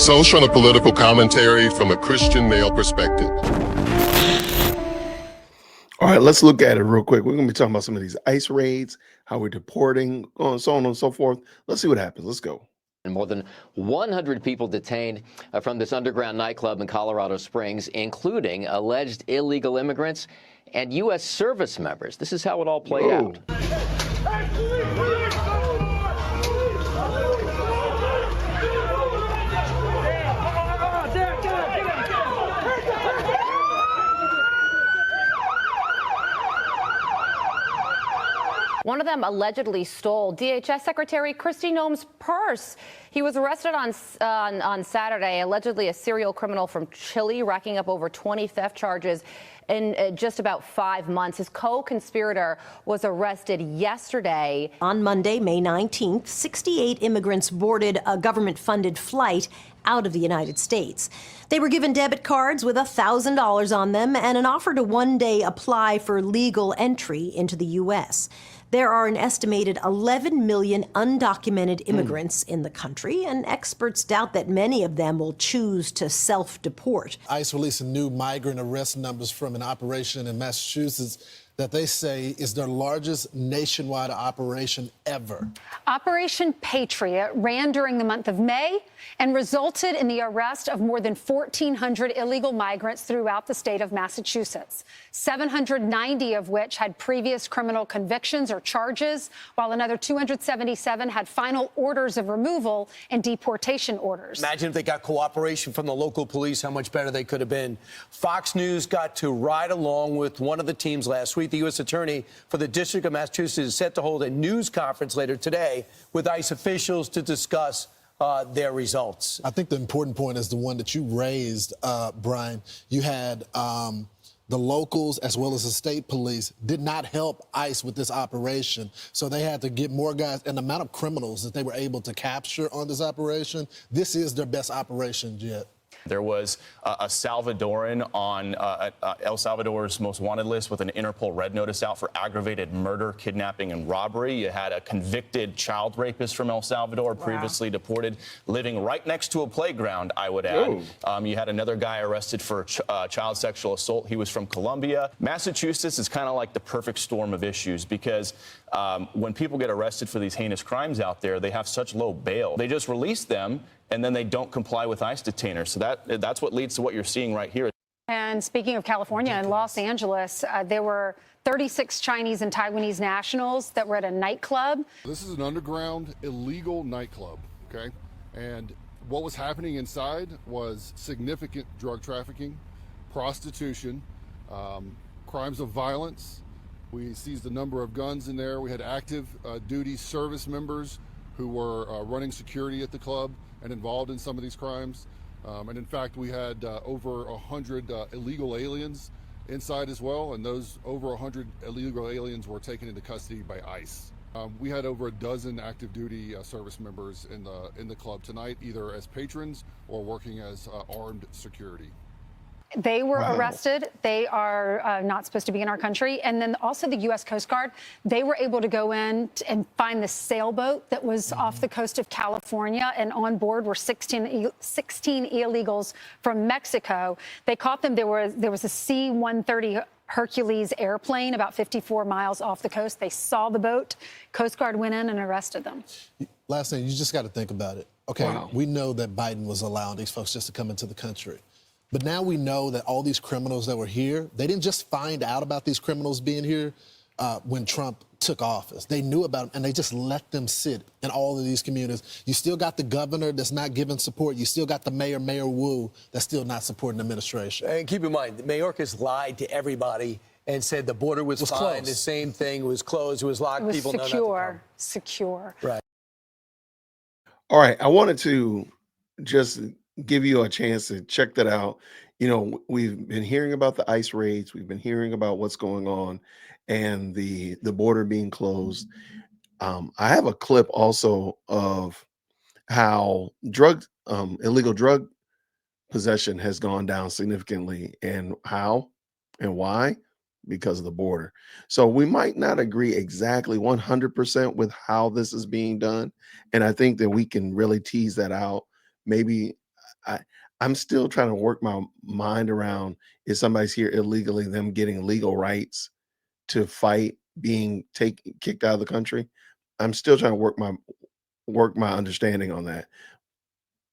social and political commentary from a Christian male perspective. All right, let's look at it real quick. We're going to be talking about some of these ICE raids, how we're deporting, so on and so forth. Let's see what happens. Let's go. And more than 100 people detained from this underground nightclub in Colorado Springs, including alleged illegal immigrants and U.S. service members. This is how it all played out. One of them allegedly stole DHS Secretary Kristi Noem's purse. He was arrested on Saturday, allegedly a serial criminal from Chile, racking up over 20 theft charges in just about 5 months. His co-conspirator was arrested yesterday. On Monday, May 19th, 68 immigrants boarded a government-funded flight out of the United States. They were given debit cards with $1,000 on them and an offer to one day apply for legal entry into the U.S. There are an estimated 11 million undocumented immigrants in the country, and experts doubt that many of them will choose to self-deport. ICE releasing new migrant arrest numbers from an operation in Massachusetts that they say is their largest nationwide operation ever. Operation Patriot ran during the month of May and resulted in the arrest of more than 1,400 illegal migrants throughout the state of Massachusetts, 790 of which had previous criminal convictions or charges, while another 277 had final orders of removal and deportation orders. Imagine if they got cooperation from the local police, how much better they could have been. Fox News got to ride along with one of the teams last week. The U.S. Attorney for the District of Massachusetts is set to hold a news conference later today with ICE officials to discuss their results. I think the important point is the one that you raised, Brian. You had the locals as well as the state police did not help ICE with this operation. So they had to get more guys, and the amount of criminals that they were able to capture on this operation, this is their best operation yet. There was a Salvadoran on El Salvador's most wanted list with an Interpol red notice out for aggravated murder, kidnapping, and robbery. You had a convicted child rapist from El Salvador, previously deported, living right next to a playground, I would add. You had another guy arrested for child sexual assault. He was from Colombia. Massachusetts is kind of like the perfect storm of issues because when people get arrested for these heinous crimes out there, they have such low bail. They just release them, and then they don't comply with ICE detainers. So that's what leads to what you're seeing right here. And speaking of California, in Los Angeles, there were 36 Chinese and Taiwanese nationals that were at a nightclub. This is an underground illegal nightclub, okay? And what was happening inside was significant drug trafficking, prostitution, crimes of violence. We seized a number of guns in there. We had active duty service members who were running security at the club and involved in some of these crimes. And in fact, we had over 100 illegal aliens inside as well, and those over 100 illegal aliens were taken into custody by ICE. We had over a dozen active duty service members in the club tonight, either as patrons or working as armed security. They were arrested. They are not supposed to be in our country. And then also the U.S. Coast Guard, they were able to go in and find the sailboat that was off the coast of California. And on board were 16 illegals from Mexico. They caught them. There was a C-130 Hercules airplane about 54 miles off the coast. They saw the boat. Coast Guard went in and arrested them. Last thing, you just got to think about it. Okay, we know that Biden was allowing these folks just to come into the country. But now we know that all these criminals that were here, they didn't just find out about these criminals being here when Trump took office. They knew about them, and they just let them sit in all of these communities. You still got the governor that's not giving support. You still got the mayor, Mayor Wu, that's still not supporting the administration. And keep in mind, Mayorkas lied to everybody and said the border was fine. Closed. The same thing was closed. It was locked. It was People secure. Right. All right, I wanted to just give you a chance to check that out. You know, we've been hearing about the ICE raids. We've been hearing about what's going on and the border being closed. I have a clip also of how illegal drug possession has gone down significantly, and how and why, because of the border. So we might not agree exactly 100% with how this is being done. And I think that we can really tease that out. Maybe I'm still trying to work my mind around, if somebody's here illegally, them getting legal rights to fight being kicked out of the country. I'm still trying to work my understanding on that.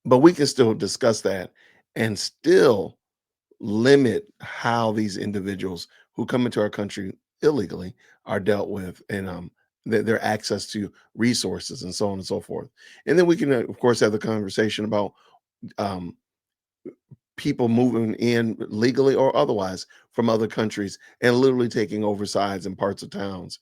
But we can still discuss that and still limit how these individuals who come into our country illegally are dealt with, and their access to resources and so on and so forth. And then we can, of course, have the conversation about um, people moving in legally or otherwise from other countries and literally taking over sides and parts of towns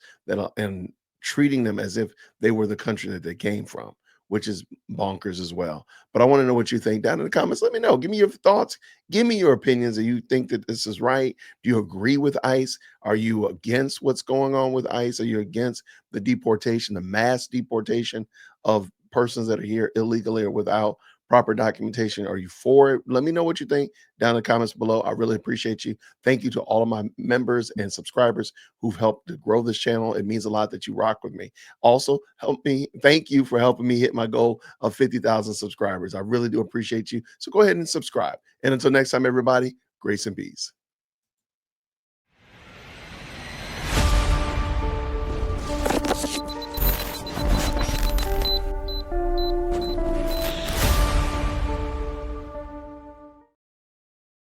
and treating them as if they were the country that they came from, which is bonkers as well. But I want to know what you think down in the comments. Let me know. Give me your thoughts. Give me your opinions. Do you think that this is right? Do you agree with ICE? Are you against what's going on with ICE? Are you against the deportation, the mass deportation of persons that are here illegally or without proper documentation? Are you for it? Let me know what you think down in the comments below. I really appreciate you. Thank you to all of my members and subscribers who've helped to grow this channel. It means a lot that you rock with me. Also, thank you for helping me hit my goal of 50,000 subscribers. I really do appreciate you. So go ahead and subscribe. And until next time, everybody, grace and peace.